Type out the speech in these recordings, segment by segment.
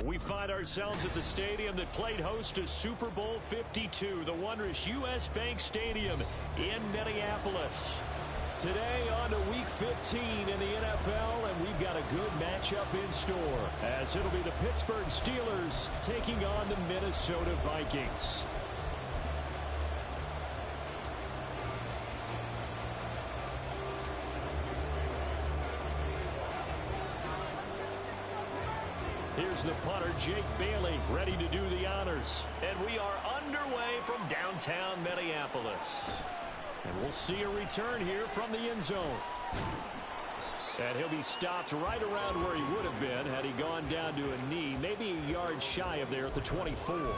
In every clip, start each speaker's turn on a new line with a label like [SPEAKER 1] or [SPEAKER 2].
[SPEAKER 1] We find ourselves at the stadium that played host to Super Bowl 52, the wondrous U.S. Bank Stadium in Minneapolis. Today on to Week 15 in the NFL, and we've got a good matchup in store, as it'll be the Pittsburgh Steelers taking on the Minnesota Vikings. Here's the punter, Jake Bailey, ready to do the honors. And we are underway from downtown Minneapolis. And we'll see a return here from the end zone. And he'll be stopped right around where he would have been had he gone down to a knee, maybe a yard shy of there at the 24.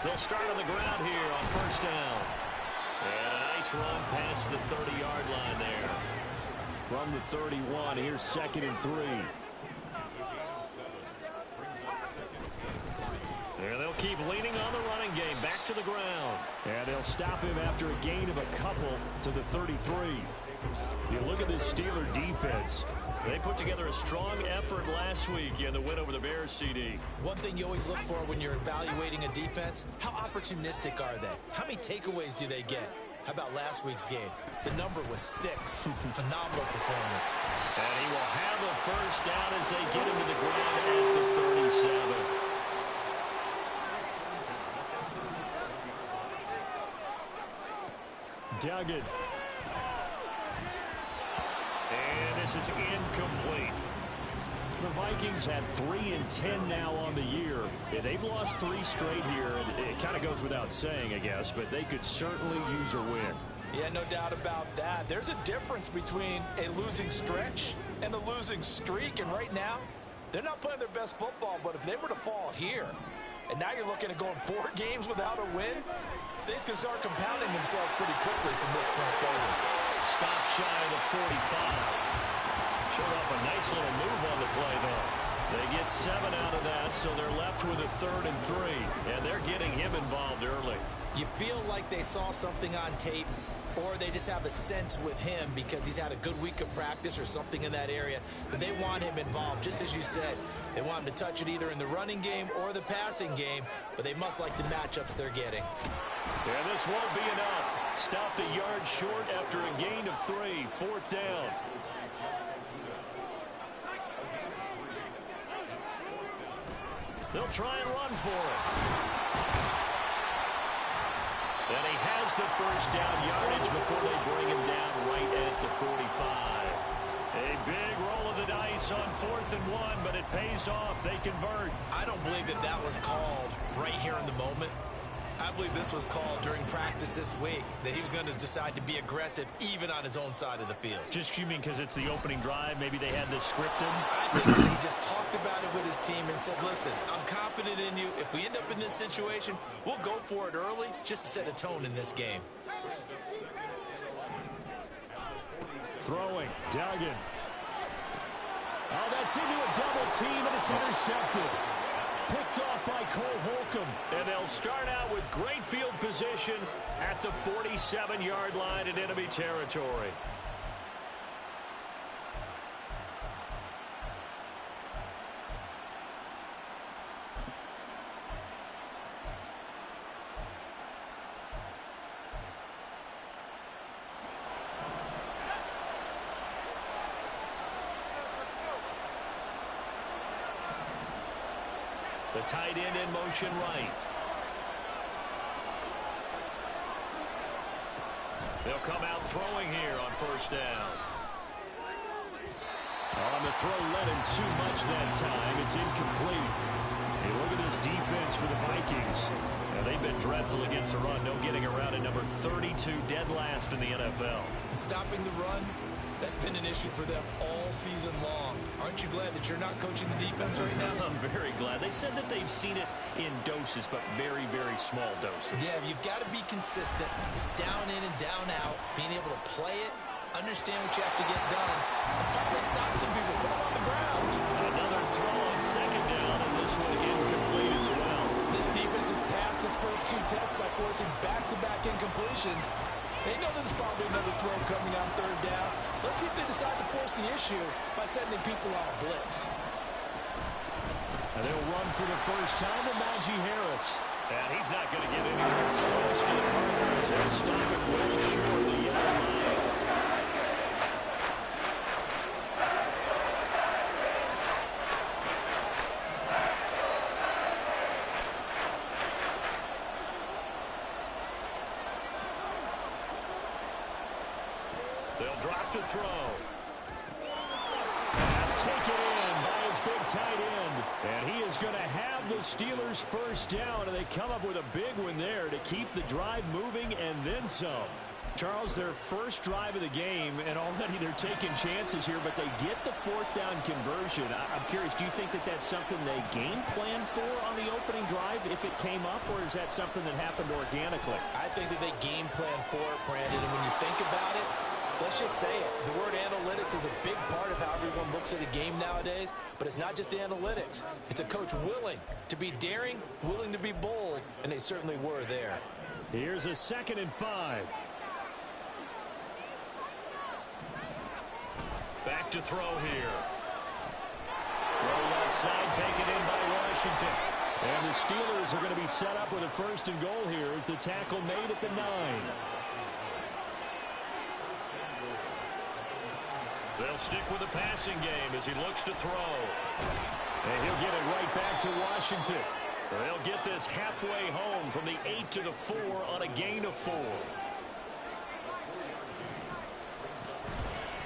[SPEAKER 1] They'll start on the ground here on first down. And a nice run past the 30-yard line there. From the 31, here's 2nd and 3. And they'll keep leaning on the running game back to the ground. And they'll stop him after a gain of a couple to the 33. You look at this Steeler defense. They put together a strong effort last week in the win over the Bears, CD.
[SPEAKER 2] One thing you always look for when you're evaluating a defense, how opportunistic are they? How many takeaways do they get? How about last week's game? The number was 6. Phenomenal performance.
[SPEAKER 1] And he will have a first down as they get him to the ground at the 37. Duggan. And this is incomplete. The Vikings have 3-10 now on the year. Yeah, they've lost 3 straight here, and it kind of goes without saying, I guess, but they could certainly use a win.
[SPEAKER 3] Yeah, no doubt about that. There's a difference between a losing stretch and a losing streak, and right now, they're not playing their best football, but if they were to fall here, and now you're looking at going 4 games without a win, things can start compounding themselves pretty quickly from this point forward.
[SPEAKER 1] Stop shy of the 45. Showed off a nice little move on the play, though. They get 7 out of that, so they're left with a 3rd and 3. And they're getting him involved early.
[SPEAKER 2] You feel like they saw something on tape, or they just have a sense with him because he's had a good week of practice or something in that area that they want him involved. Just as you said, they want him to touch it either in the running game or the passing game, but they must like the matchups they're getting.
[SPEAKER 1] And this won't be enough. Stopped a yard short after a gain of 3. 4th down. They'll try and run for it. And he has the first down yardage before they bring him down right at the 45. A big roll of the dice on 4th and 1, but it pays off. They convert.
[SPEAKER 2] I don't believe that that was called right here in the moment. I believe this was called during practice this week, that he was going to decide to be aggressive even on his own side of the field.
[SPEAKER 1] Just you mean because it's the opening drive? Maybe they had this scripted?
[SPEAKER 2] I think that he just talked about it with his team and said, listen, I'm confident in you. If we end up in this situation, we'll go for it early just to set a tone in this game.
[SPEAKER 1] Throwing. Duggan. Oh, that's into a double team, and it's intercepted. Picked off by Cole Holcomb. And they'll start out with great field position at the 47-yard line in enemy territory. The tight end in motion right. They'll come out throwing here on first down. On the throw, led him too much that time. It's incomplete. Hey, look at this defense for the Vikings. Now, they've been dreadful against the run. No getting around at number 32, dead last in the NFL.
[SPEAKER 2] Stopping the run, that's been an issue for them all season long. Aren't you glad that you're not coaching the defense right now?
[SPEAKER 1] I'm very glad. They said that they've seen it in doses, but very, very small doses.
[SPEAKER 2] Yeah, you've got to be consistent. It's down in and down out, being able to play it, understand what you have to get done, and finally stop some people, put them on the ground.
[SPEAKER 1] Another throw on second down, and this one incomplete as well.
[SPEAKER 3] This defense has passed its first 2 tests by forcing back-to-back incompletions. They know there's probably another throw coming on third down. Let's see if they decide to force the issue by sending people on a blitz.
[SPEAKER 1] And they'll run for the first time to Najee Harris. And he's not going to get anywhere close to the markers. He'll stop it well short of the yellow line. They'll drop to throw. Pass taken in by his big tight end. And he is going to have the Steelers first down. And they come up with a big one there to keep the drive moving and then some. Charles, their first drive of the game, and already they're taking chances here, but they get the 4th down conversion. I'm curious, do you think that that's something they game planned for on the opening drive if it came up, or is that something that happened organically?
[SPEAKER 3] I think that they game plan for it, Brandon, and when you think about it, let's just say it. The word analytics is a big part of how everyone looks at a game nowadays, but it's not just the analytics. It's a coach willing to be daring, willing to be bold, and they certainly were there.
[SPEAKER 1] Here's a 2nd and 5. Back to throw here. Throw left side, taken in by Washington. And the Steelers are going to be set up with a 1st and goal here as the tackle made at the 9. They'll stick with the passing game as he looks to throw. And he'll get it right back to Washington. They'll get this halfway home from the 8 to the 4 on a gain of 4.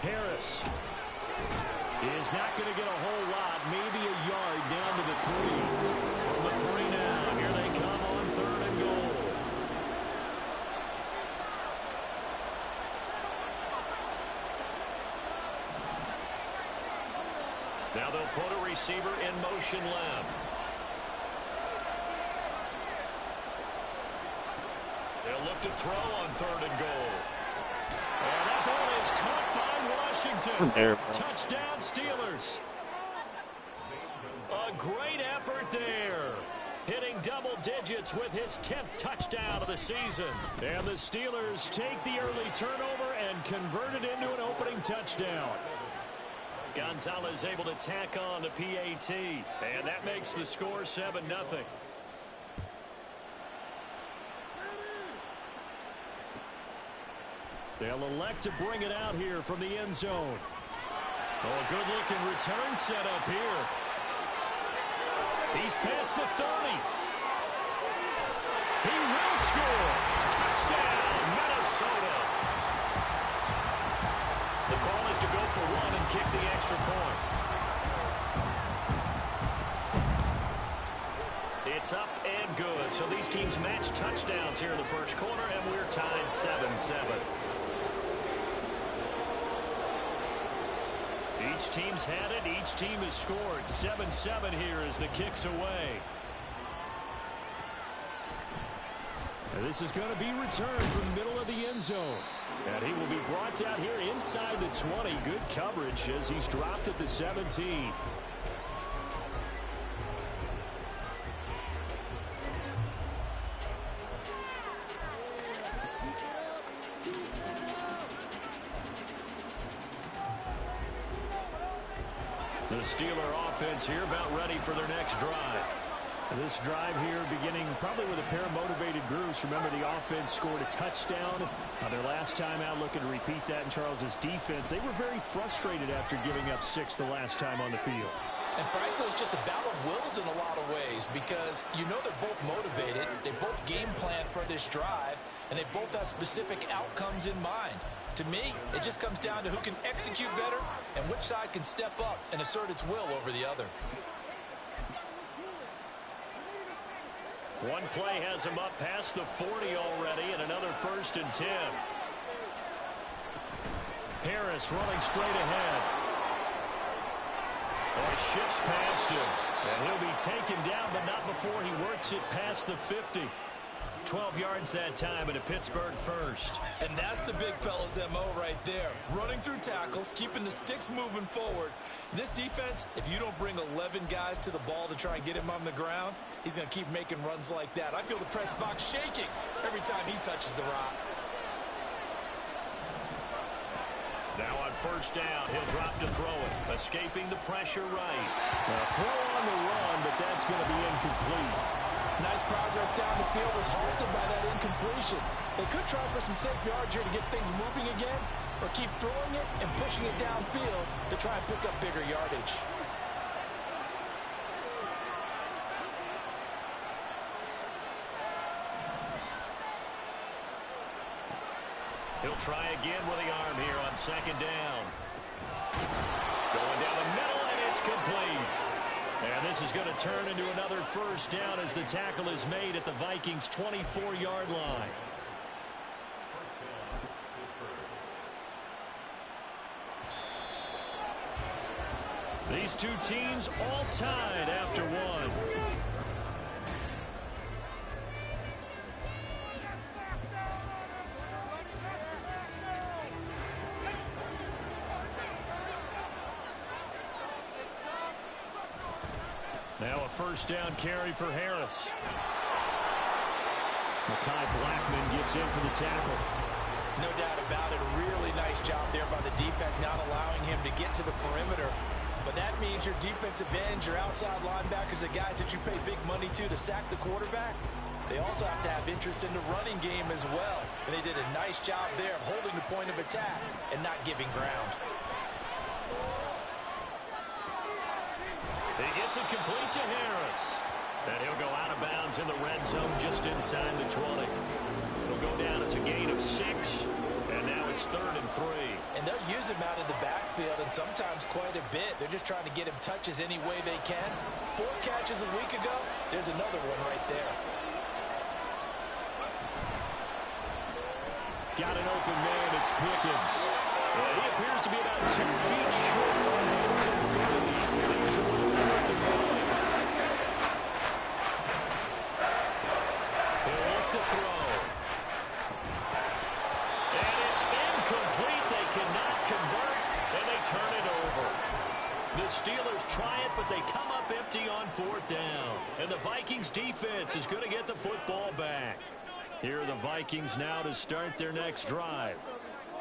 [SPEAKER 1] Harris is not going to get a whole lot, maybe a yard down to the 3. From the 3 now, here they come on 3rd and goal. Now they'll put a receiver in motion left. They'll look to throw on 3rd and goal. And that ball is caught by Washington. Touchdown Steelers. A great effort there. Hitting double digits with his 10th touchdown of the season. And the Steelers take the early turnover and convert it into an opening touchdown. Gonzalez able to tack on the PAT. And that makes the score 7-0. They'll elect to bring it out here from the end zone. Oh, a good-looking return set up here. He's past the 30. He will score. Touchdown, Minnesota. The call is to go for 1 and kick the extra point. It's up and good. So these teams match touchdowns here in the first quarter, and we're tied 7-7. Each team's had it. Each team has scored. 7-7 here as the kick's away. And this is going to be returned from the middle of the end zone. And he will be brought down here inside the 20. Good coverage as he's dropped at the 17. The Steeler offense here about ready for their next drive. This drive here beginning probably with a pair of motivated groups. Remember, the offense scored a touchdown their last time out, looking to repeat that in Charles's defense. They were very frustrated after giving up 6 the last time on the field.
[SPEAKER 3] And frankly, it's just a battle of wills in a lot of ways because you know they're both motivated. They both game plan for this drive, and they both have specific outcomes in mind. To me, it just comes down to who can execute better and which side can step up and assert its will over the other.
[SPEAKER 1] One play has him up past the 40 already, and another 1st and 10. Harris running straight ahead. And shifts past him. And he'll be taken down, but not before he works it past the 50. 12 yards that time, and a Pittsburgh first.
[SPEAKER 2] And that's the big fella's MO right there. Running through tackles, keeping the sticks moving forward. This defense, if you don't bring 11 guys to the ball to try and get him on the ground, he's going to keep making runs like that. I feel the press box shaking every time he touches the rock.
[SPEAKER 1] Now on 1st down, he'll drop to throw it. Escaping the pressure right. A throw on the run, but that's going to be incomplete.
[SPEAKER 3] Nice progress down the field was halted by that incompletion. They could try for some safe yards here to get things moving again, or keep throwing it and pushing it downfield to try and pick up bigger yardage.
[SPEAKER 1] He'll try again with the arm here on 2nd down. Going down the middle, and it's complete. And this is going to turn into another 1st down as the tackle is made at the Vikings' 24-yard line. These two teams all tied after one. Now a 1st down carry for Harris. Mekhi Blackman gets in for the tackle.
[SPEAKER 2] No doubt about it. A really nice job there by the defense, not allowing him to get to the perimeter. But that means your defensive ends, your outside linebackers, the guys that you pay big money to sack the quarterback, they also have to have interest in the running game as well. And they did a nice job there of holding the point of attack and not giving ground.
[SPEAKER 1] He gets it complete to Harris. And he'll go out of bounds in the red zone just inside the 20. He'll go down as a gain of 6. And now it's 3rd and 3.
[SPEAKER 2] And they'll use him out of the backfield, and sometimes quite a bit. They're just trying to get him touches any way they can. 4 catches a week ago. There's another one right there.
[SPEAKER 1] Got an open man. It's Pickens. And he appears to be about 2 feet short on 3rd and 3. Leaves him with 4th and 1. He'll look to throw. And it's incomplete. They cannot convert, and they turn it over. The Steelers try it, but they come up empty on 4th down. And the Vikings defense is going to get the football back. Here are the Vikings now to start their next drive.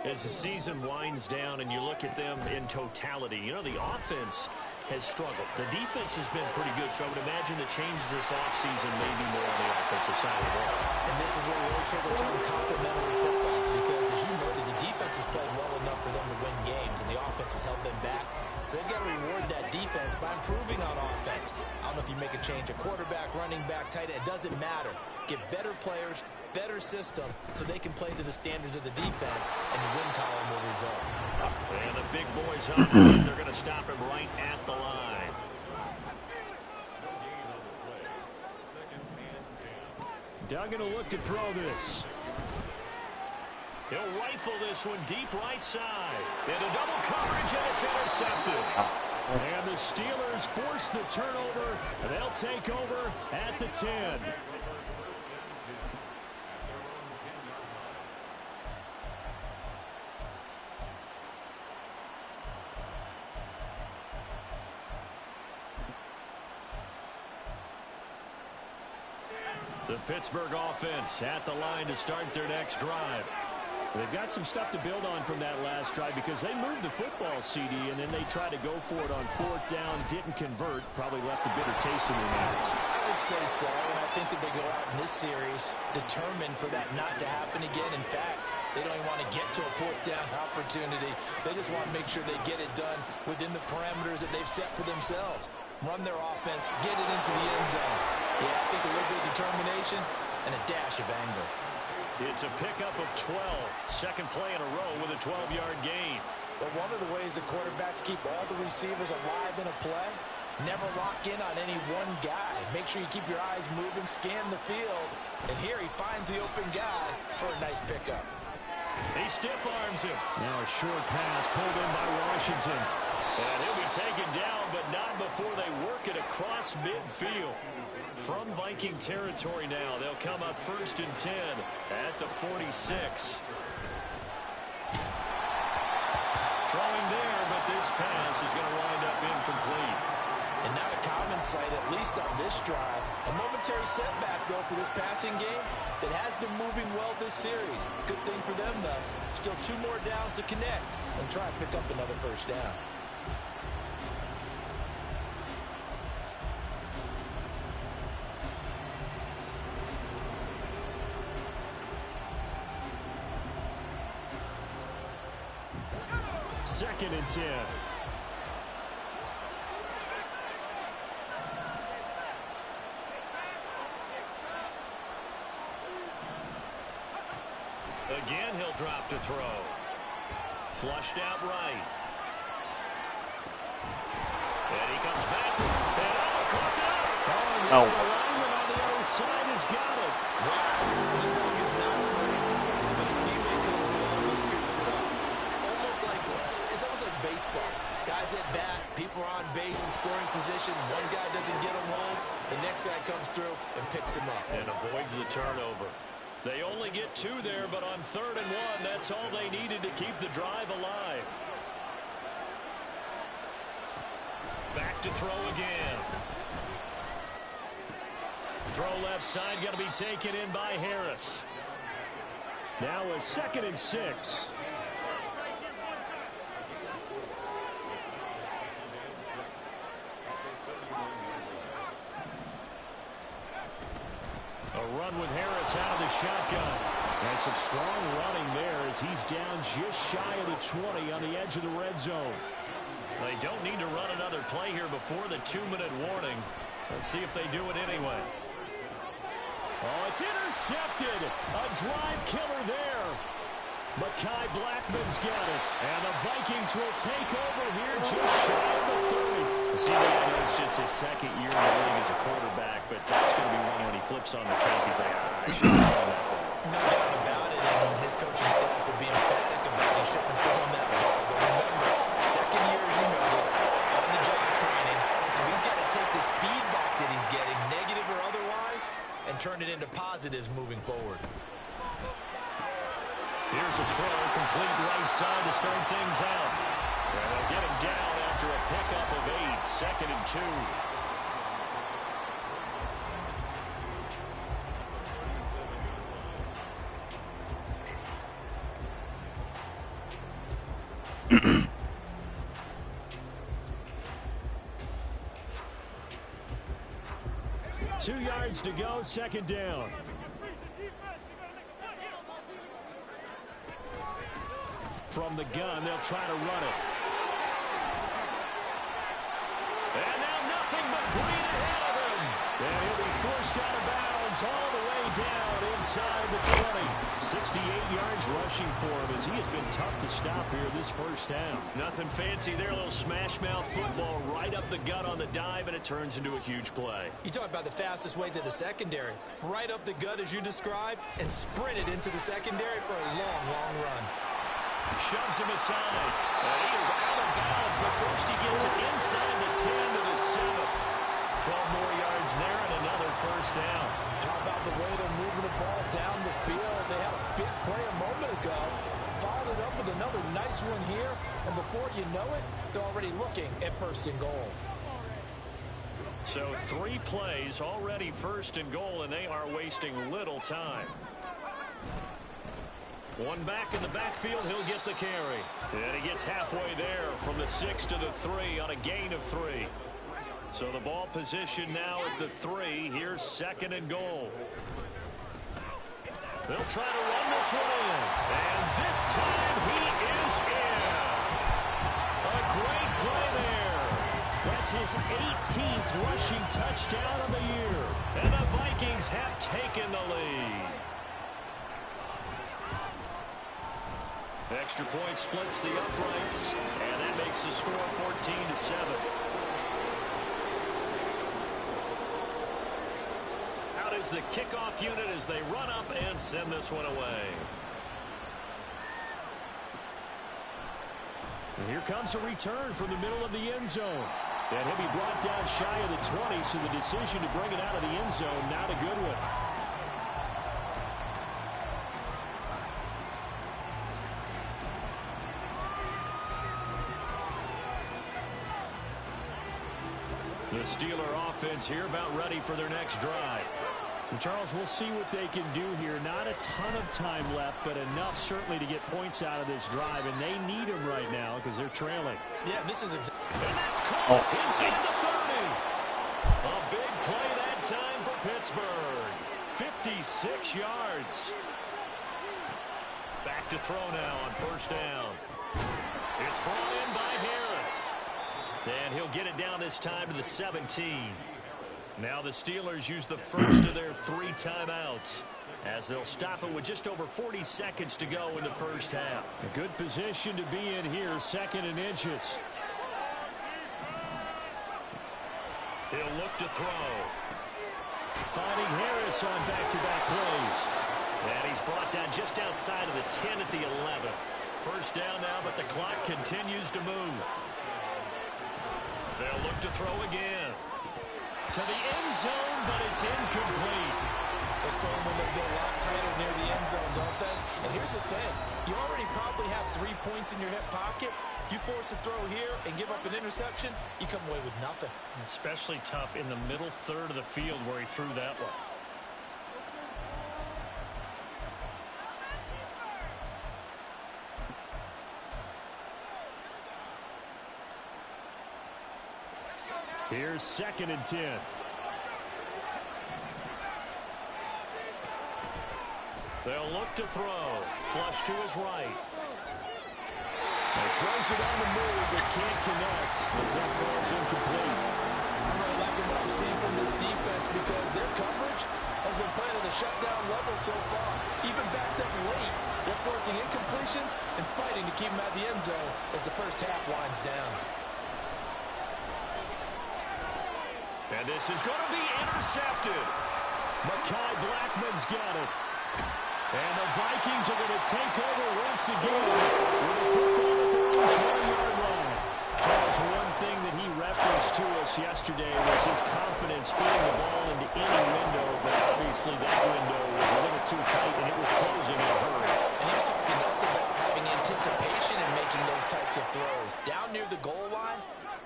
[SPEAKER 1] As the season winds down and you look at them in totality, you know, the offense has struggled. The defense has been pretty good, so I would imagine the changes this offseason may be more on the offensive side of the ball.
[SPEAKER 2] And this is where we always hear the term complementary football, because as you noted, the defense has played well enough for them to win games, and the offense has held them back. So they've got to reward that defense by improving on offense. I don't know if you make a change, a quarterback, running back, tight end, it doesn't matter. Get better players, better system, so they can play to the standards of the defense, and the win column will result.
[SPEAKER 1] And the big boys up front, they're going to stop him right at the line. Doug going to look to throw this. He'll rifle this one deep right side. Into double coverage, and it's intercepted. And the Steelers force the turnover, and they'll take over at the 10. The Pittsburgh offense at the line to start their next drive. They've got some stuff to build on from that last drive because they moved the football, CD, and then they tried to go for it on 4th down, didn't convert, probably left a bitter taste in their mouths.
[SPEAKER 2] I would say so, and I think that they go out in this series determined for that not to happen again. In fact, they don't even want to get to a 4th down opportunity. They just want to make sure they get it done within the parameters that they've set for themselves. Run their offense, get it into the end zone. Yeah, I think a little bit of determination and a dash of anger.
[SPEAKER 1] It's a pickup of 12. Second play in a row with a 12-yard gain.
[SPEAKER 2] But one of the ways that quarterbacks keep all the receivers alive in a play, never lock in on any one guy.
[SPEAKER 3] Make sure you keep your eyes moving, scan the field. And here he finds the open guy for a nice pickup.
[SPEAKER 1] He stiff arms him. Now a short pass pulled in by Washington. And he'll be taken down, but not before they work it across midfield. From Viking territory now, they'll come up 1st and 10 at the 46. Throwing there, but this pass is going to wind up incomplete.
[SPEAKER 3] And not a common sight, at least on this drive. A momentary setback, though, for this passing game that has been moving well this series. Good thing for them, though. Still 2 more downs to connect and try and pick up another first down.
[SPEAKER 1] Second and 10. Again, he'll drop to throw. Flushed out right. And he comes back. And caught up.
[SPEAKER 4] Oh.
[SPEAKER 1] The lineman on the other side has got it.
[SPEAKER 2] Wow. Zimmerman is not free, but a teammate comes along and scoops it up. It's almost like baseball. Guys at bat, people are on base in scoring position. One guy doesn't get him home. The next guy comes through and picks him up.
[SPEAKER 1] And avoids the turnover. They only get 2 there, but on 3rd and 1, that's all they needed to keep the drive alive. Back to throw again. Throw left side, going to be taken in by Harris. Now a 2nd and 6. A run with Harris out of the shotgun. And some strong running there as he's down just shy of the 20 on the edge of the red zone. They don't need to run another play here before the 2-minute warning. Let's see if they do it anyway. Oh, it's intercepted. A drive killer there. Mekhi Blackman's got it. And the Vikings will take over here just shy of the 30. See, I know it's just his 2nd year in the league as a quarterback, but that's going to be one when he flips on the tape. He's like, I should have thrown that ball.
[SPEAKER 2] No doubt about it, and his coaching staff will be emphatic about he shouldn't have thrown that ball. But remember, 2nd year, as you noted, on-the-job training, so he's got to take this feedback that he's getting, negative or otherwise, and turn it into positives moving forward.
[SPEAKER 1] Here's a throw, complete right side to start things out. And they'll get him down after a pickup of 8, 2nd and 2. Two yards to go, 2nd down. From the gun, they'll try to run it. And now nothing but green ahead of him. And he'll be forced out of bounds all the way down inside the 20. 68 yards rushing for him as he has been tough to stop here this first half. Nothing fancy there, a little smash mouth football right up the gut on the dive, and it turns into a huge play.
[SPEAKER 2] You talk about the fastest way to the secondary. Right up the gut as you described and sprinted into the secondary for a long, long run.
[SPEAKER 1] Shoves him aside. And he is out of bounds, but first he gets it inside the 10 to the 7. 12 more yards there and another first down.
[SPEAKER 3] How about the way they're moving the ball down the field? They had a big play a moment ago. Followed it up with another nice one here. And before you know it, they're already looking at 1st and goal.
[SPEAKER 1] So 3 plays already 1st and goal, and they are wasting little time. One back in the backfield, he'll get the carry. And he gets halfway there from the 6 to the 3 on a gain of 3. So the ball position now at the 3. Here's 2nd and goal. They'll try to run this one in. And this time he is in. A great play there. That's his 18th rushing touchdown of the year. And the Vikings have taken the lead. Extra point splits the uprights, and that makes the score 14-7. deploys the kickoff unit as they run up and send this one away. And here comes a return from the middle of the end zone. And he'll be brought down shy of the 20, so the decision to bring it out of the end zone, not a good one. The Steeler offense here about ready for their next drive. And Charles, we'll see what they can do here. Not a ton of time left, but enough certainly to get points out of this drive, and they need them right now because they're trailing.
[SPEAKER 3] Yeah, this is exactly.
[SPEAKER 1] And that's caught inside the 30. A big play that time for Pittsburgh. 56 yards. Back to throw now on first down. It's brought in by Harris. And he'll get it down this time to the 17. Now the Steelers use the first of their 3 timeouts as they'll stop it with just over 40 seconds to go in the first half.
[SPEAKER 4] A good position to be in here, 2nd and inches.
[SPEAKER 1] He'll look to throw. Finding Harris on back-to-back plays. And he's brought down just outside of the 10 at the 11. First down now, but the clock continues to move. They'll look to throw again. To the end zone, but it's incomplete.
[SPEAKER 2] Those throwing windows get a lot tighter near the end zone, don't they? And here's the thing. You already probably have 3 points in your hip pocket. You force a throw here and give up an interception, you come away with nothing.
[SPEAKER 4] Especially tough in the middle third of the field where he threw that one. Here's 2nd and 10.
[SPEAKER 1] They'll look to throw. Flush to his right. He throws it on the move, but can't connect as that falls incomplete.
[SPEAKER 3] I'm really liking what I'm seeing from this defense because their coverage has been playing at a shutdown level so far. Even backed up late, they're forcing incompletions and fighting to keep them out of the end zone as the first half winds down.
[SPEAKER 1] And this is going to be intercepted. Mekhi Blackman's got it. And the Vikings are going to take over once again with a football at their own 20-yard line. Charles, one thing that he referenced to us yesterday was his confidence fitting the ball into any window, but obviously that window was a little too tight and it was closing in a hurry.
[SPEAKER 3] And he was talking to us about having anticipation in making those types of throws. Down near the goal line,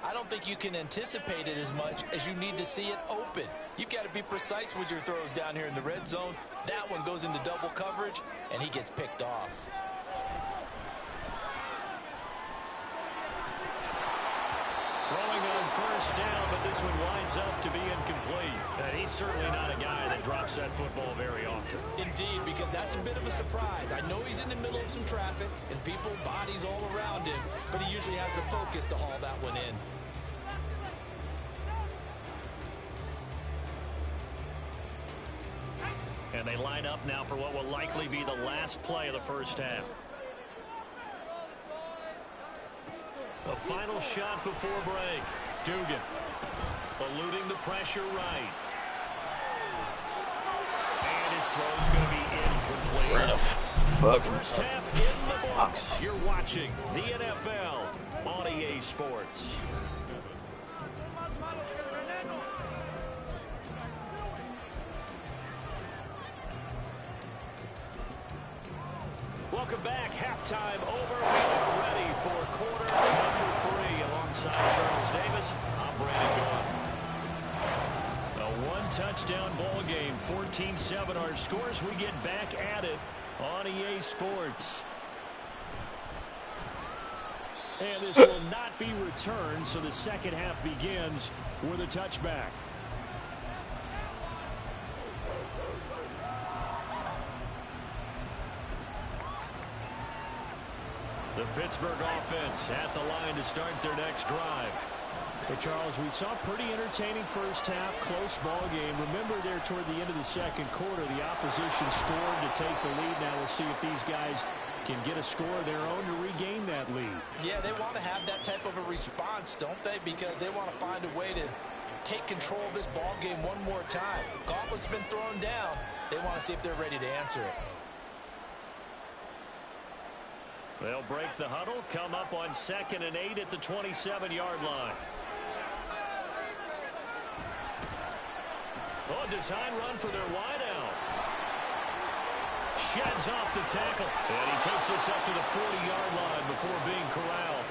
[SPEAKER 3] I don't think you can anticipate it as much as you need to see it open. You've got to be precise with your throws down here in the red zone. That one goes into double coverage, and he gets picked off.
[SPEAKER 1] Throwing on first down, but this one winds up to be incomplete. And he's certainly not a guy that drops that football very often.
[SPEAKER 2] Indeed, because that's a bit of a surprise. I know he's in the middle of some traffic and people, bodies all around him, but he usually has the focus to haul that one in.
[SPEAKER 1] And they line up now for what will likely be the last play of the first half. A final shot before break. Dugan eluding the pressure right. And his throw's going to be incomplete. First half in the books. You're watching the NFL on EA Sports. Welcome back. Halftime over. We are ready for quarter number 3 alongside Charles Davis. I'm Brandon Gaudin. A one-touchdown ball game. 14-7 our scores. We get back at it on EA Sports. And this will not be returned, so the second half begins with a touchback. The Pittsburgh offense at the line to start their next drive.
[SPEAKER 4] Hey, Charles, we saw a pretty entertaining first half, close ball game. Remember there toward the end of the second quarter, the opposition scored to take the lead. Now we'll see if these guys can get a score of their own to regain that lead.
[SPEAKER 3] Yeah, they want to have that type of a response, don't they? Because they want to find a way to take control of this ball game one more time. Gauntlet's been thrown down. They want to see if they're ready to answer it.
[SPEAKER 1] They'll break the huddle, come up on 2nd and 8 at the 27-yard line. Oh, design run for their wideout. Sheds off the tackle. And he takes this up to the 40-yard line before being corralled.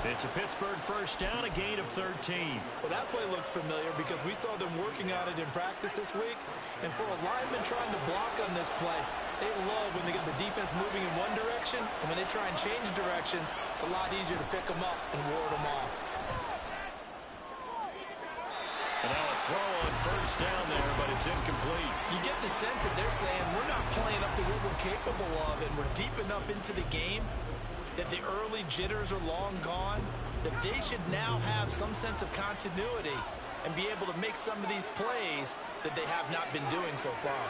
[SPEAKER 1] It's a Pittsburgh first down, a gain of 13.
[SPEAKER 2] Well, that play looks familiar because we saw them working on it in practice this week. And for a lineman trying to block on this play, they love when they get the defense moving in one direction. And when they try and change directions, it's a lot easier to pick them up and ward them off.
[SPEAKER 1] And now a throw on first down there, but it's incomplete.
[SPEAKER 2] You get the sense that they're saying we're not playing up to what we're capable of, and we're deep enough into the game that the early jitters are long gone, that they should now have some sense of continuity and be able to make some of these plays that they have not been doing so far.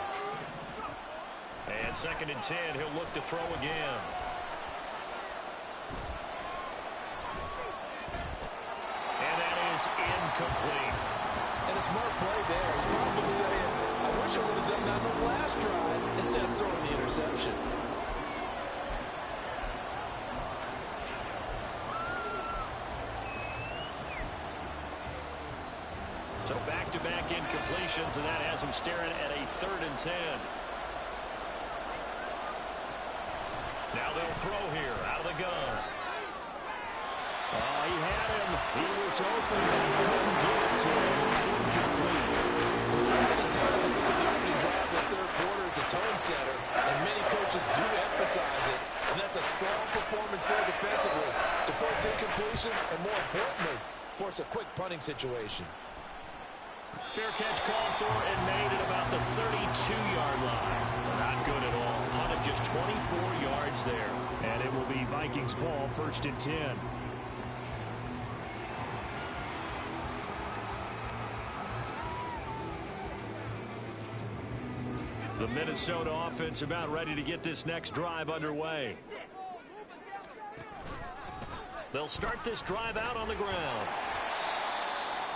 [SPEAKER 1] And 2nd and 10, he'll look to throw again. And that is incomplete.
[SPEAKER 3] And a smart play there. He's probably saying, I wish I would have done that on the last drive instead of throwing the interception.
[SPEAKER 1] So back-to-back incompletions, and that has him staring at a 3rd and 10. Now they'll throw here out of the gun.
[SPEAKER 4] Oh, he had him. He was open, but he couldn't get to it. It's incomplete.
[SPEAKER 3] So many times when the opening drive in the third quarter is a tone setter, and many coaches do emphasize it, and that's a strong performance there defensively to force incompletion and, more importantly, force a quick punting situation.
[SPEAKER 1] Fair catch called for and made at about the 32-yard line. Not good at all. Punted just 24 yards there.
[SPEAKER 4] And it will be Vikings ball, 1st and 10.
[SPEAKER 1] The Minnesota offense about ready to get this next drive underway. They'll start this drive out on the ground.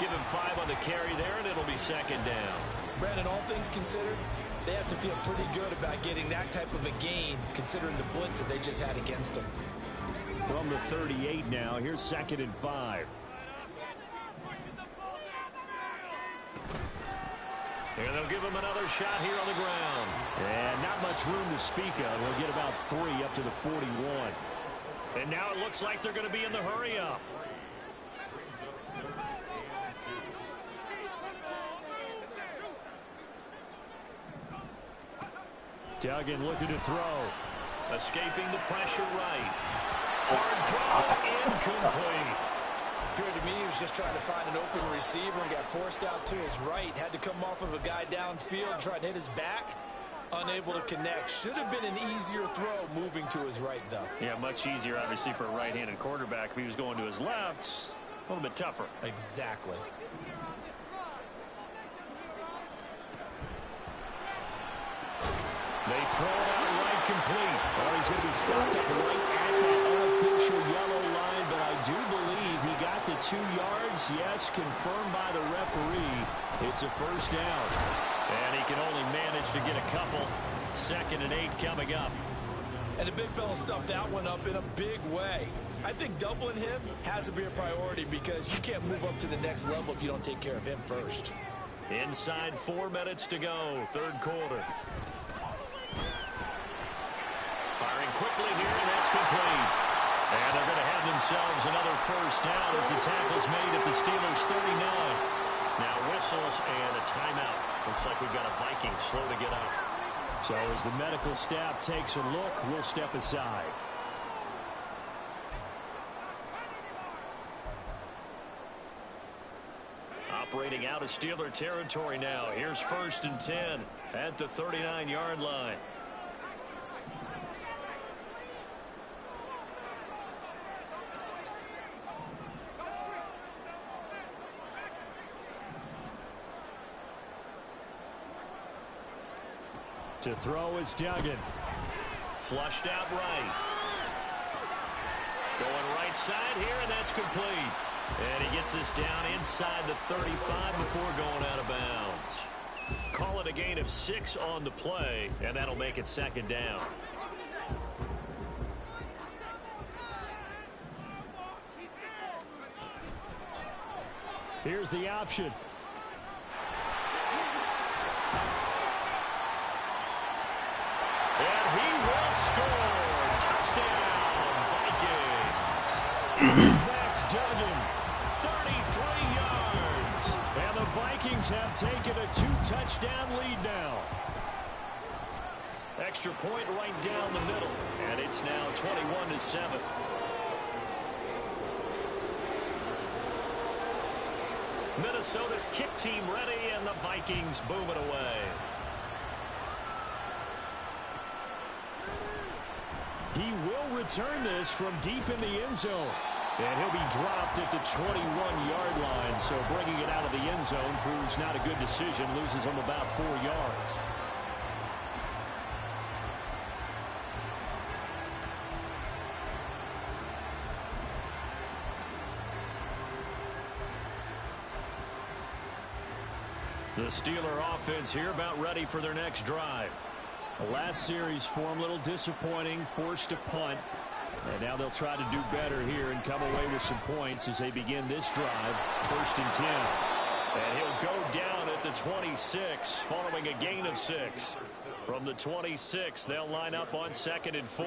[SPEAKER 1] Give him 5 on the carry there, and it'll be 2nd down.
[SPEAKER 2] Brandon, all things considered, they have to feel pretty good about getting that type of a gain, considering the blitz that they just had against them.
[SPEAKER 4] From the 38 now, here's 2nd and 5.
[SPEAKER 1] And they'll give him another shot here on the ground.
[SPEAKER 4] And not much room to speak of. He'll get about 3 up to the 41.
[SPEAKER 1] And now it looks like they're going to be in the hurry-up.
[SPEAKER 4] Duggan looking to throw.
[SPEAKER 1] Escaping the pressure right. Hard throw, incomplete.
[SPEAKER 2] Appeared to me he was just trying to find an open receiver and got forced out to his right. Had to come off of a guy downfield, trying to hit his back. Unable to connect. Should have been an easier throw moving to his right, though.
[SPEAKER 1] Yeah, much easier, obviously, for a right-handed quarterback. If he was going to his left, a little bit tougher.
[SPEAKER 2] Exactly.
[SPEAKER 4] They throw it out right complete. Oh, he's going to be stopped up right at that unofficial yellow line, but I do believe he got the 2 yards. Yes, confirmed by the referee. It's a first down.
[SPEAKER 1] And he can only manage to get a couple. 2nd and 8 coming up.
[SPEAKER 2] And the big fella stuffed that one up in a big way. I think doubling him has to be a priority because you can't move up to the next level if you don't take care of him first.
[SPEAKER 1] Inside 4 minutes to go, 3rd quarter. Firing quickly here, and that's complete. And they're going to have themselves another first down as the tackle's made at the Steelers' 39. Now whistles and a timeout. Looks like we've got a Viking slow to get up.
[SPEAKER 4] So as the medical staff takes a look, we'll step aside.
[SPEAKER 1] Operating out of Steeler territory now. Here's 1st and 10 at the 39-yard line.
[SPEAKER 4] To throw is Duggan.
[SPEAKER 1] Flushed out right. Going right side here, and that's complete. And he gets us down inside the 35 before going out of bounds. Call it a gain of 6 on the play, and that'll make it 2nd down.
[SPEAKER 4] Here's the option.
[SPEAKER 1] And he will score. Touchdown, Vikings.
[SPEAKER 4] That's Duggan.
[SPEAKER 1] 33 yards.
[SPEAKER 4] And the Vikings have taken a 2-touchdown lead now.
[SPEAKER 1] Extra point right down the middle. And it's now 21-7. Minnesota's kick team ready, and the Vikings boom it away.
[SPEAKER 4] He will return this from deep in the end zone. And he'll be dropped at the 21-yard line. So bringing it out of the end zone proves not a good decision. Loses him about 4 yards.
[SPEAKER 1] The Steeler offense here about ready for their next drive.
[SPEAKER 4] The last series for him, a little disappointing, forced a punt. And now they'll try to do better here and come away with some points as they begin this drive. 1st and 10.
[SPEAKER 1] And he'll go down at the 26 following a gain of 6. From the 26, they'll line up on 2nd and 4.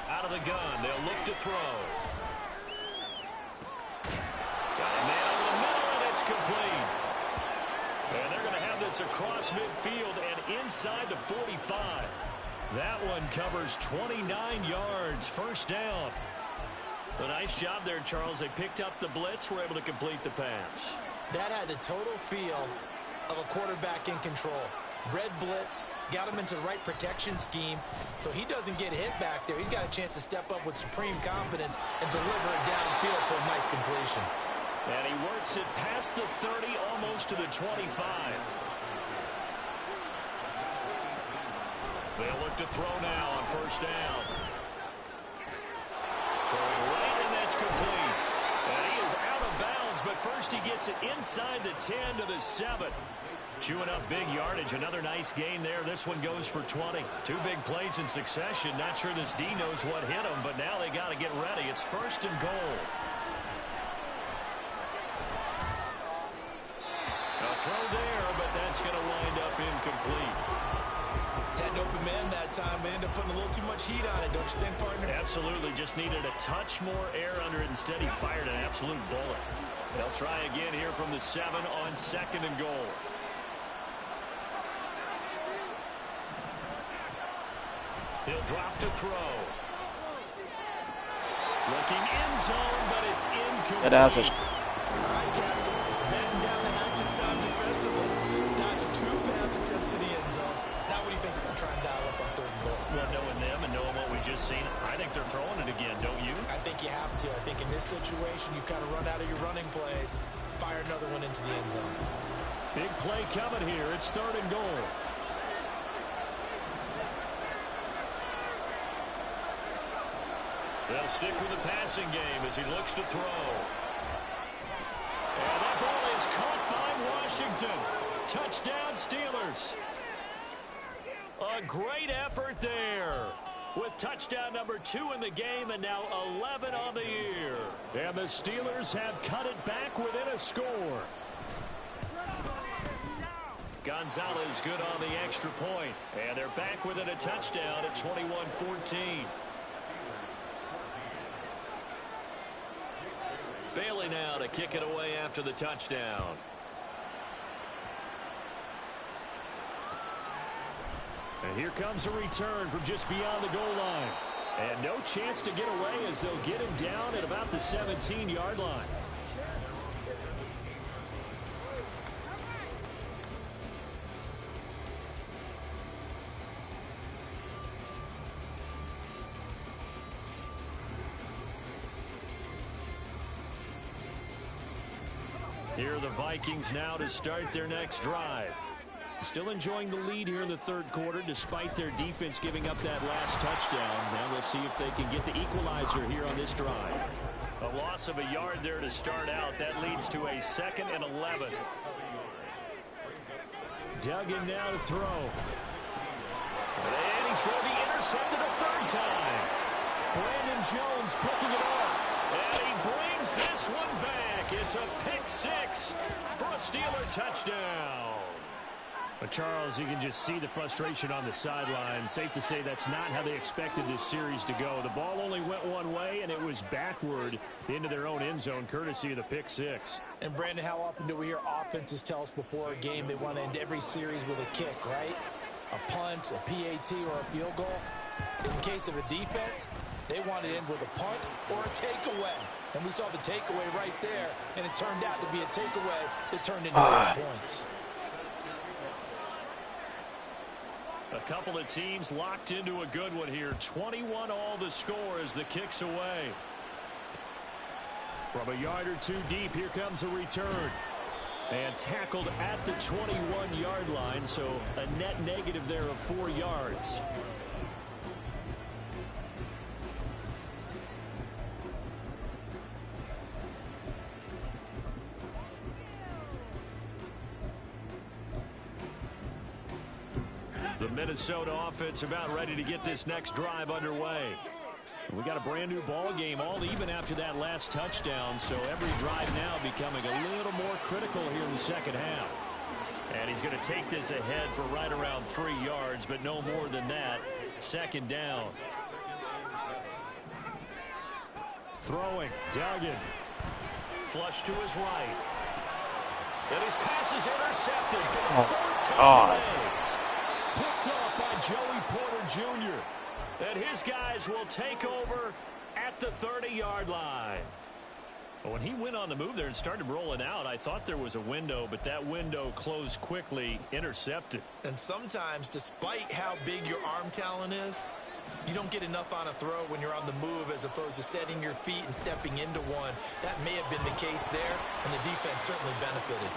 [SPEAKER 1] Out of the gun, they'll look to throw. Got a man over the middle, and it's complete. And they're going to have this across midfield and inside the 45. That one covers 29 yards. 1st down. A nice job there, Charles. They picked up the blitz, were able to complete the pass.
[SPEAKER 2] That had the total feel of a quarterback in control. Red blitz, got him into the right protection scheme, so he doesn't get hit back there. He's got a chance to step up with supreme confidence and deliver it downfield for a nice completion.
[SPEAKER 1] And he works it past the 30, almost to the 25. They'll look to throw now on 1st down. Throwing right, and that's complete. And he is out of bounds, but first he gets it inside the 10 to the 7. Chewing up big yardage. Another nice gain there. This one goes for 20. 2 big plays in succession. Not sure this D knows what hit him, but now they got to get ready. It's 1st and goal. A throw there, but that's going to wind up incomplete.
[SPEAKER 2] Had an open man that time, but ended up putting a little too much heat on it, don't you think, partner?
[SPEAKER 1] Absolutely. Just needed a touch more air under it. Instead, he fired an absolute bullet. They'll try again here from the 7 on 2nd and goal. He'll drop to throw. Looking end zone, but it's incomplete.
[SPEAKER 5] That is.
[SPEAKER 2] All right, Captain. It's batting down the hatches time defensively. Dodged 2 pass attempts to the end zone. Now what do you think they're going to try and dial up on 3rd and goal?
[SPEAKER 1] Well, knowing them and knowing what we just seen, I think they're throwing it again, don't you?
[SPEAKER 2] I think you have to. I think in this situation, you've kind of run out of your running plays. Fire another one into the end zone.
[SPEAKER 4] Big play coming here. It's 3rd and goal.
[SPEAKER 1] They'll stick with the passing game as he looks to throw. And that ball is caught by Washington. Touchdown, Steelers. A great effort there. With touchdown number 2 in the game and now 11 on the year.
[SPEAKER 4] And the Steelers have cut it back within a score.
[SPEAKER 1] Gonzalez good on the extra point. And they're back within a touchdown at 21-14. Bailey now to kick it away after the touchdown.
[SPEAKER 4] And here comes a return from just beyond the goal line. And no chance to get away as they'll get him down at about the 17-yard line.
[SPEAKER 1] Here are the Vikings now to start their next drive.
[SPEAKER 4] Still enjoying the lead here in the third quarter despite their defense giving up that last touchdown. Now we'll see if they can get the equalizer here on this drive.
[SPEAKER 1] A loss of a yard there to start out. That leads to a 2nd and 11.
[SPEAKER 4] Duggan now to throw.
[SPEAKER 1] And he's going to be intercepted a third time.
[SPEAKER 4] Brandon Jones picking it off.
[SPEAKER 1] And he brings this one back. It's a pick 6 for a Steeler touchdown.
[SPEAKER 4] But Charles, you can just see the frustration on the sideline. Safe to say that's not how they expected this series to go. The ball only went one way, and it was backward into their own end zone, courtesy of the pick 6.
[SPEAKER 3] And, Brandon, how often do we hear offenses tell us before a game they want to end every series with a kick, right? A punt, a PAT, or a field goal. In case of a defense, they want to end with a punt or a takeaway. And we saw the takeaway right there, and it turned out to be a takeaway that turned into 6 points.
[SPEAKER 1] A couple of teams locked into a good one here. 21 all the score as the kick's away.
[SPEAKER 4] From a yard or two deep, here comes a return. And tackled at the 21-yard line, so a net negative there of 4 yards.
[SPEAKER 1] The Minnesota offense about ready to get this next drive underway.
[SPEAKER 4] We got a brand new ball game, all even after that last touchdown, so every drive now becoming a little more critical here in the second half.
[SPEAKER 1] And he's going to take this ahead for right around 3 yards, but no more than that. 2nd down.
[SPEAKER 4] Throwing, Duggan.
[SPEAKER 1] Flush to his right. And his pass is intercepted for the 3rd time today.
[SPEAKER 4] Picked up by Joey Porter Jr.
[SPEAKER 1] And his guys will take over at the 30-yard line.
[SPEAKER 4] When he went on the move there and started rolling out, I thought there was a window, but that window closed quickly, intercepted.
[SPEAKER 2] And sometimes, despite how big your arm talent is, you don't get enough on a throw when you're on the move as opposed to setting your feet and stepping into one. That may have been the case there, and the defense certainly benefited.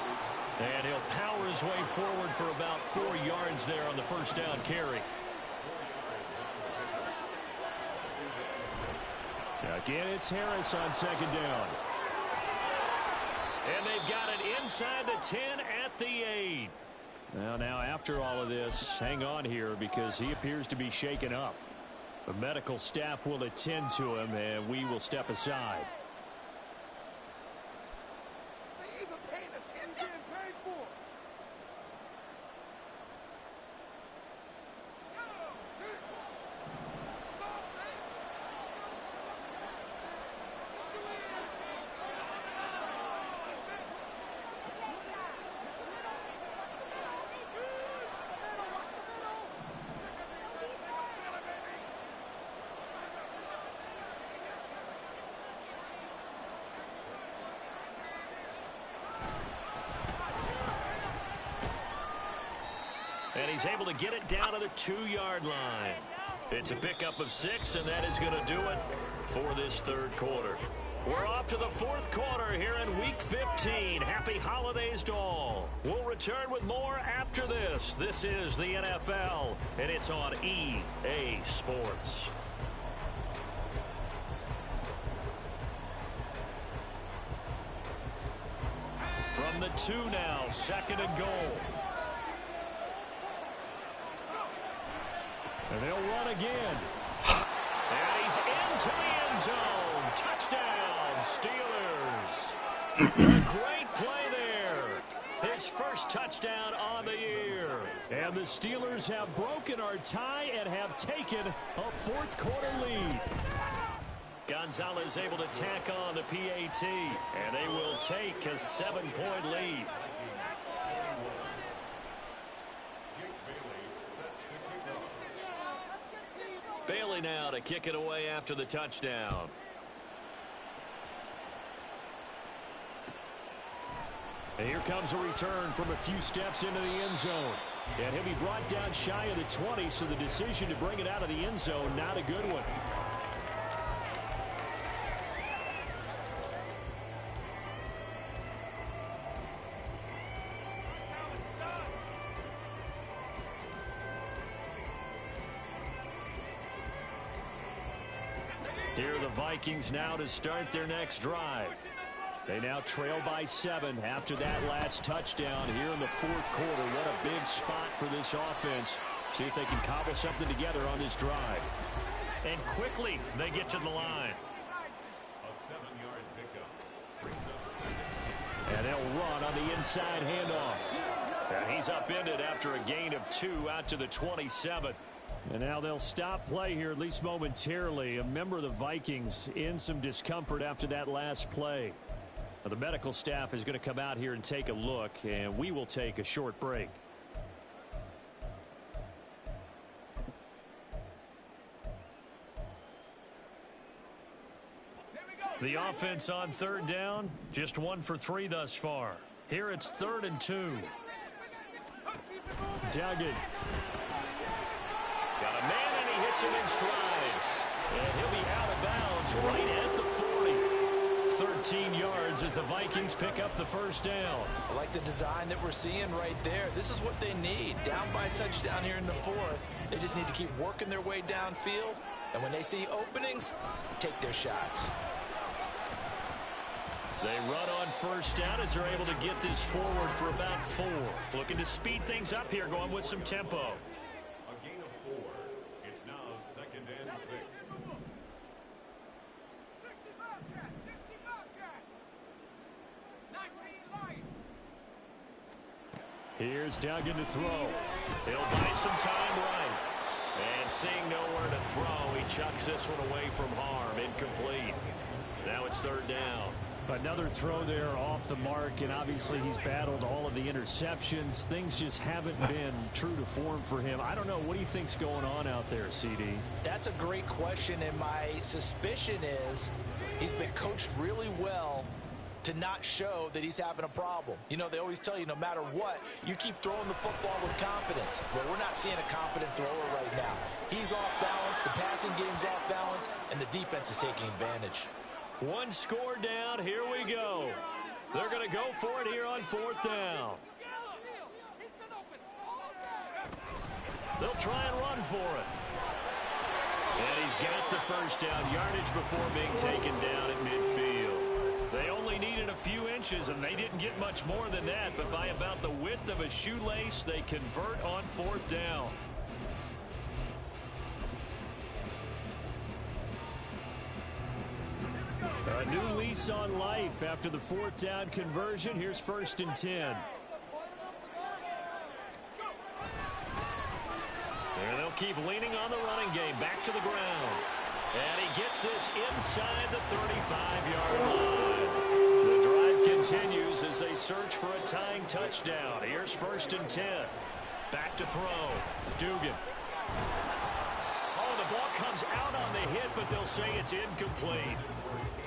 [SPEAKER 1] And he'll power his way forward for about 4 yards there on the first down carry.
[SPEAKER 4] Again, it's Harris on 2nd down.
[SPEAKER 1] And they've got it inside the 10 at the 8.
[SPEAKER 4] Now after all of this, hang on here because he appears to be shaken up. The medical staff will attend to him, and we will step aside.
[SPEAKER 1] And he's able to get it down to the 2-yard line. It's a pickup of 6, and that is going to do it for this third quarter. We're off to the 4th quarter here in Week 15. Happy holidays to all. We'll return with more after this. This is the NFL, and it's on EA Sports. From the 2 now, 2nd and goal.
[SPEAKER 4] And they'll run again.
[SPEAKER 1] And he's into the end zone. Touchdown, Steelers. A great play there. His first touchdown on the year.
[SPEAKER 4] And the Steelers have broken our tie and have taken a 4th quarter lead.
[SPEAKER 1] Gonzalez able to tack on the PAT. And they will take a 7-point lead. Bailey now to kick it away after the touchdown.
[SPEAKER 4] And here comes a return from a few steps into the end zone. And he'll be brought down shy of the 20, so the decision to bring it out of the end zone, not a good one.
[SPEAKER 1] Vikings now to start their next drive. They now trail by 7 after that last touchdown here in the fourth quarter. What a big spot for this offense. See if they can cobble something together on this drive.
[SPEAKER 4] And quickly they get to the line.
[SPEAKER 5] A 7-yard pickup brings up second.
[SPEAKER 1] And they'll run on the inside handoff. And he's upended after a gain of 2 out to the 27.
[SPEAKER 4] And now they'll stop play here, at least momentarily. A member of the Vikings in some discomfort after that last play. Now, the medical staff is going to come out here and take a look, and we will take a short break. The offense on third down, just 1 for 3 thus far. Here it's 3rd and 2. Duggan.
[SPEAKER 1] Got a man, and he hits him in stride. And he'll be out of bounds right at the 40. 13 yards as the Vikings pick up the first down.
[SPEAKER 3] I like the design that we're seeing right there. This is what they need. Down by a touchdown here in the fourth. They just need to keep working their way downfield. And when they see openings, take their shots.
[SPEAKER 1] They run on first down as they're able to get this forward for about 4. Looking to speed things up here, going with some tempo.
[SPEAKER 5] A gain of 4. It's now 2nd and 6.
[SPEAKER 4] Here's Duggan to throw.
[SPEAKER 1] He'll buy some time right. And seeing nowhere to throw, he chucks this one away from harm. Incomplete. Now it's 3rd down.
[SPEAKER 4] Another throw there off the mark, and obviously he's battled all of the interceptions. Things just haven't been true to form for him. I don't know. What do you think's going on out there, CD?
[SPEAKER 3] That's a great question, and my suspicion is he's been coached really well to not show that he's having a problem. You know, they always tell you no matter what, you keep throwing the football with confidence. Well, we're not seeing a confident thrower right now. He's off balance, the passing game's off balance, and the defense is taking advantage.
[SPEAKER 1] 1 score down. Here we go. They're going to go for it here on 4th down. They'll try and run for it. And he's got the first down yardage before being taken down at midfield. They only needed a few inches, and they didn't get much more than that. But by about the width of a shoelace, they convert on 4th down.
[SPEAKER 4] A new lease on life after the 4th down conversion. Here's 1st and 10.
[SPEAKER 1] And they'll keep leaning on the running game. Back to the ground. And he gets this inside the 35-yard line. The drive continues as they search for a tying touchdown. Here's 1st and 10. Back to throw. Dugan. Oh, the ball comes out on the hit, but they'll say it's incomplete.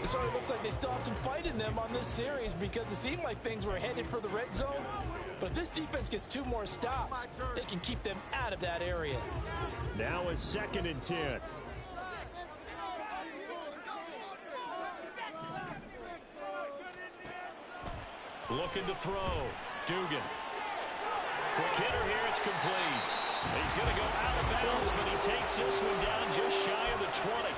[SPEAKER 3] It sort of looks like they still have some fight in them on this series because it seemed like things were headed for the red zone. But if this defense gets 2 more stops, they can keep them out of that area.
[SPEAKER 4] Now a 2nd and 10.
[SPEAKER 1] Looking to throw. Dugan. Quick hitter here. It's complete. He's going to go out of bounds, but he takes this one down just shy of the 20.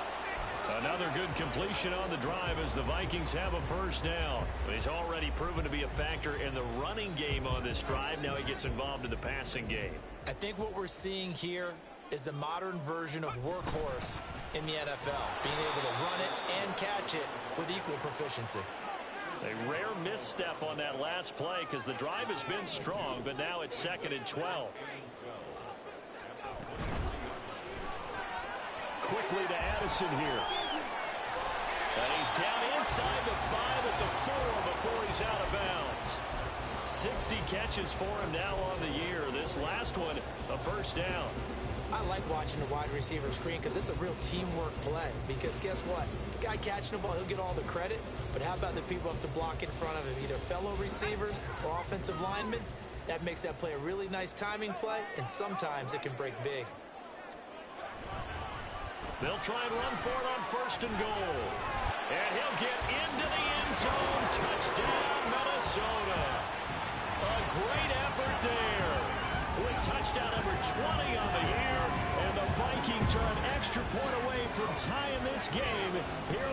[SPEAKER 1] Another good completion on the drive as the Vikings have a first down. He's already proven to be a factor in the running game on this drive. Now he gets involved in the passing game.
[SPEAKER 2] I think what we're seeing here is the modern version of workhorse in the NFL, being able to run it and catch it with equal proficiency.
[SPEAKER 1] A rare misstep on that last play because the drive has been strong, but now it's 2nd and 12.
[SPEAKER 4] Quickly to Addison here.
[SPEAKER 1] And he's down inside the 5 at the 4 before he's out of bounds. 60 catches for him now on the year. This last one, a first down.
[SPEAKER 2] I like watching the wide receiver screen because it's a real teamwork play. Because guess what? The guy catching the ball, he'll get all the credit. But how about the people up to block in front of him, either fellow receivers or offensive linemen? That makes that play a really nice timing play, and sometimes it can break big.
[SPEAKER 1] They'll try and run for it on 1st and goal. And he'll get into the end zone. Touchdown, Minnesota. A great effort there. With touchdown number 20 on the year. And the Vikings are an extra point away from tying this game here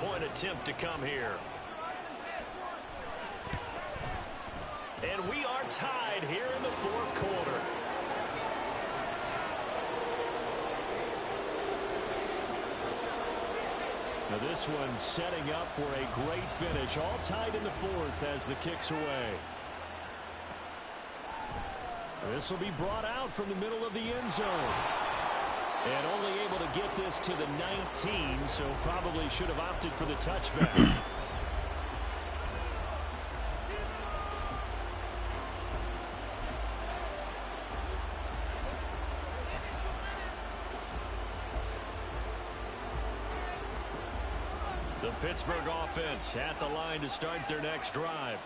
[SPEAKER 1] 2-point attempt to come here. And we are tied here in the fourth quarter.
[SPEAKER 4] Now this one setting up for a great finish. All tied in the fourth as the kick's away. This will be brought out from the middle of the end zone. And only able to get this to the 19, so probably should have opted for the touchback. The Pittsburgh offense at the line to start their next drive.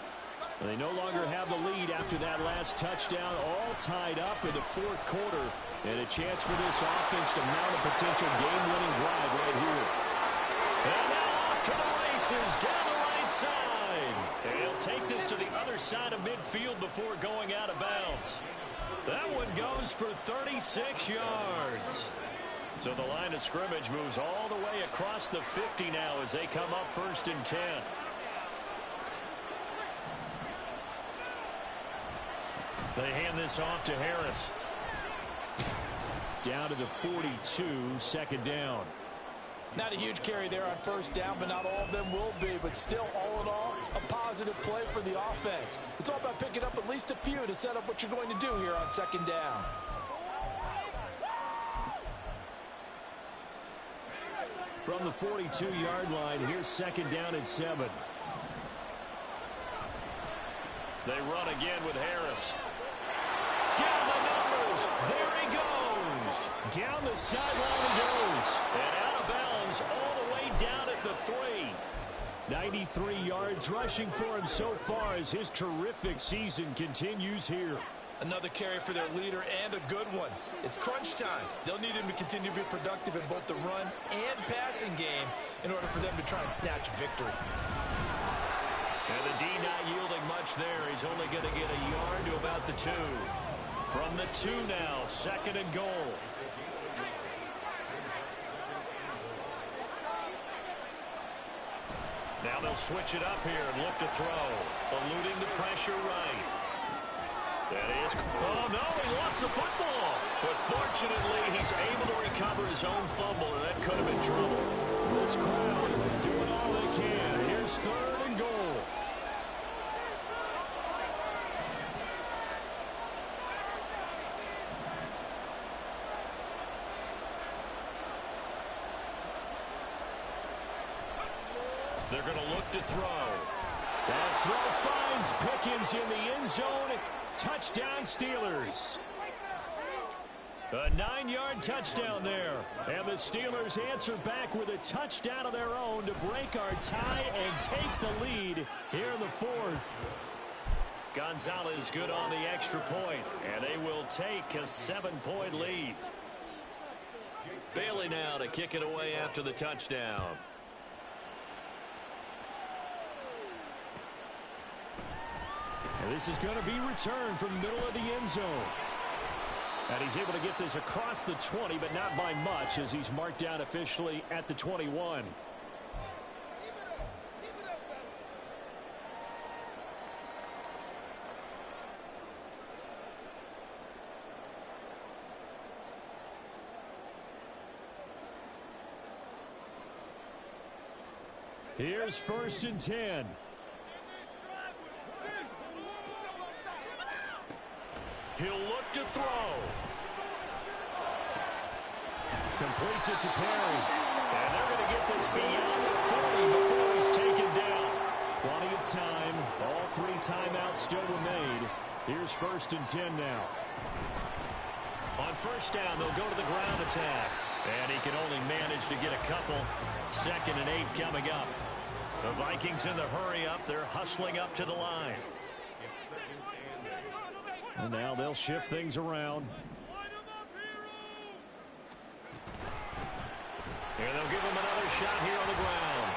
[SPEAKER 4] They no longer have the lead after that last touchdown, all tied up in the fourth quarter, and a chance for this offense to mount a potential game-winning drive right here.
[SPEAKER 1] And now off to the races down the right side. And he'll take this to the other side of midfield before going out of bounds. That one goes for 36 yards. So the line of scrimmage moves all the way across the 50 now as they come up 1st and 10. They hand this off to Harris.
[SPEAKER 4] Down to the 42, 2nd down.
[SPEAKER 3] Not a huge carry there on 1st down, but not all of them will be. But still, all in all, a positive play for the offense. It's all about picking up at least a few to set up what you're going to do here on 2nd down.
[SPEAKER 4] From the 42-yard line, here's 2nd down and 7.
[SPEAKER 1] They run again with Harris. Down the numbers. There he goes.
[SPEAKER 4] Down the sideline he goes.
[SPEAKER 1] And out of bounds all the way down at the 3.
[SPEAKER 4] 93 yards rushing for him so far as his terrific season continues here.
[SPEAKER 2] Another carry for their leader and a good one. It's crunch time. They'll need him to continue to be productive in both the run and passing game in order for them to try and snatch victory.
[SPEAKER 1] And the D not yielding much there. He's only going to get a yard to about the 2. From the 2 now, 2nd and goal. Now they'll switch it up here and look to throw. Eluding the pressure right. That is, oh no, he lost the football. But fortunately, he's able to recover his own fumble, and that could have been trouble.
[SPEAKER 4] This crowd doing all they can. Here's 3rd and goal.
[SPEAKER 1] They're going to look to throw.
[SPEAKER 4] That throw finds Pickens in the end zone. Touchdown Steelers. A 9-yard touchdown there. And the Steelers answer back with a touchdown of their own to break our tie and take the lead here in the 4th.
[SPEAKER 1] Gonzalez good on the extra point, and they will take a 7-point lead. Bailey now to kick it away after the touchdown.
[SPEAKER 4] And this is going to be returned from the middle of the end zone. And he's able to get this across the 20, but not by much, as he's marked down officially at the 21. Here's 1st and 10.
[SPEAKER 1] He'll look to throw.
[SPEAKER 4] Completes it to Perry.
[SPEAKER 1] And they're going to get this beyond the 40 before he's taken down.
[SPEAKER 4] Plenty of time. All 3 timeouts still were made. Here's 1st and 10 now.
[SPEAKER 1] On 1st down, they'll go to the ground attack. And he can only manage to get a couple. 2nd and 8 coming up. The Vikings in the hurry up. They're hustling up to the line.
[SPEAKER 4] And now they'll shift things around.
[SPEAKER 1] And they'll give him another shot here on the ground.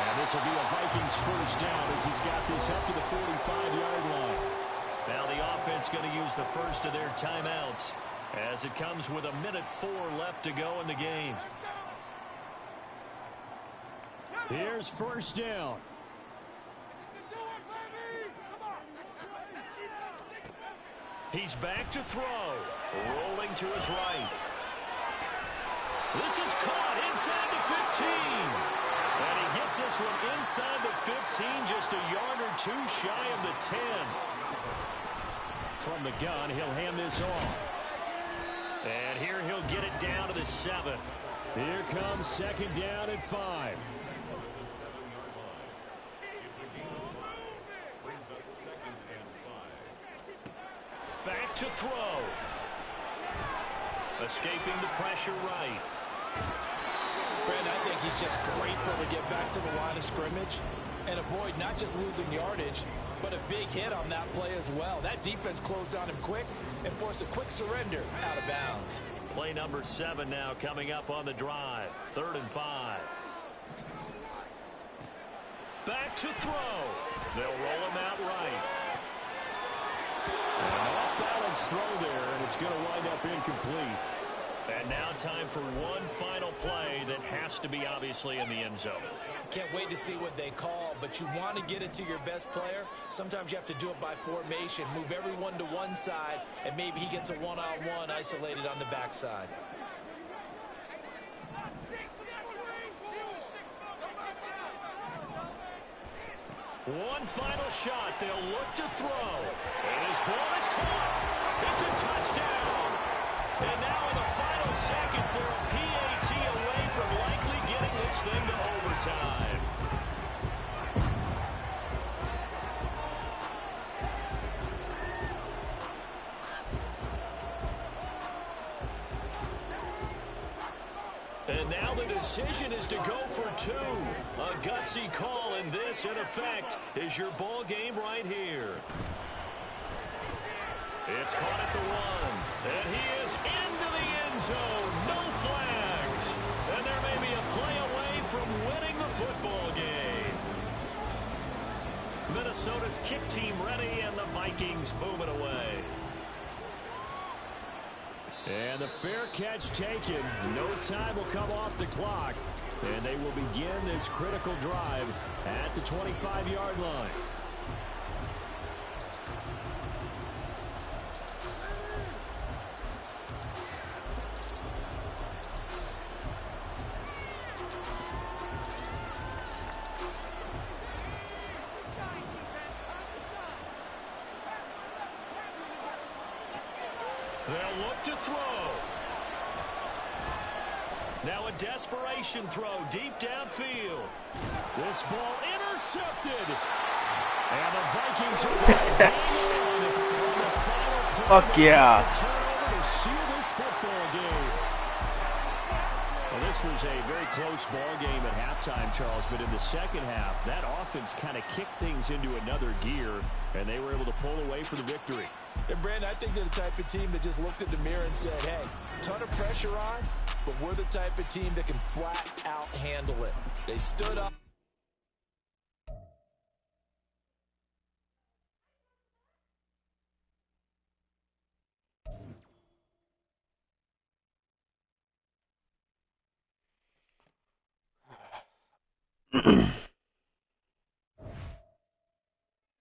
[SPEAKER 4] And this will be a Vikings 1st down as he's got this up to the 45-yard line.
[SPEAKER 1] Now the offense going to use the first of their timeouts as it comes with 1:04 left to go in the game.
[SPEAKER 4] Here's first down.
[SPEAKER 1] He's back to throw. Rolling to his right. This is caught inside the 15. And he gets this one inside the 15, just a yard or two shy of the 10. From the gun, he'll hand this off. And here he'll get it down to the 7.
[SPEAKER 4] Here comes second down at 5.
[SPEAKER 1] Back to throw. Escaping the pressure right.
[SPEAKER 3] Brandon, I think he's just grateful to get back to the line of scrimmage and avoid not just losing yardage, but a big hit on that play as well. That defense closed on him quick and forced a quick surrender out of bounds.
[SPEAKER 1] Play number 7 now coming up on the drive. 3rd and 5. Back to throw. They'll roll him out right.
[SPEAKER 4] An off-balance throw there, and it's going to wind up incomplete.
[SPEAKER 1] And now time for one final play that has to be obviously in the end zone.
[SPEAKER 2] Can't wait to see what they call, but you want to get it to your best player. Sometimes you have to do it by formation. Move everyone to one side, and maybe he gets a one-on-one isolated on the backside.
[SPEAKER 1] One final shot. They'll look to throw. And his ball is caught. It's a touchdown. And now in the final seconds, they're a PAT away from likely getting this thing to overtime. And now the decision is to go for 2. A gutsy call, and this, in effect, is your ball game right here. It's caught at the 1. And he is into the end zone. No flags. And there may be a play away from winning the football game. Minnesota's kick team ready, and the Vikings boom it away.
[SPEAKER 4] And the fair catch taken. No time will come off the clock. And they will begin this critical drive at the 25-yard line.
[SPEAKER 1] They'll look to throw. Now a desperation throw deep downfield.
[SPEAKER 4] This ball intercepted. And the Vikings are going to hang on the final play.
[SPEAKER 6] Fuck yeah.
[SPEAKER 4] Turnover to seal this football game. Well, this was a very close ball game at halftime, Charles, but in the second half, that offense kind of kicked things into another gear, and they were able to pull away for the victory.
[SPEAKER 3] And Brandon, I think they're the type of team that just looked in the mirror and said, hey, ton of pressure on, but we're the type of team that can flat out handle it. They stood up.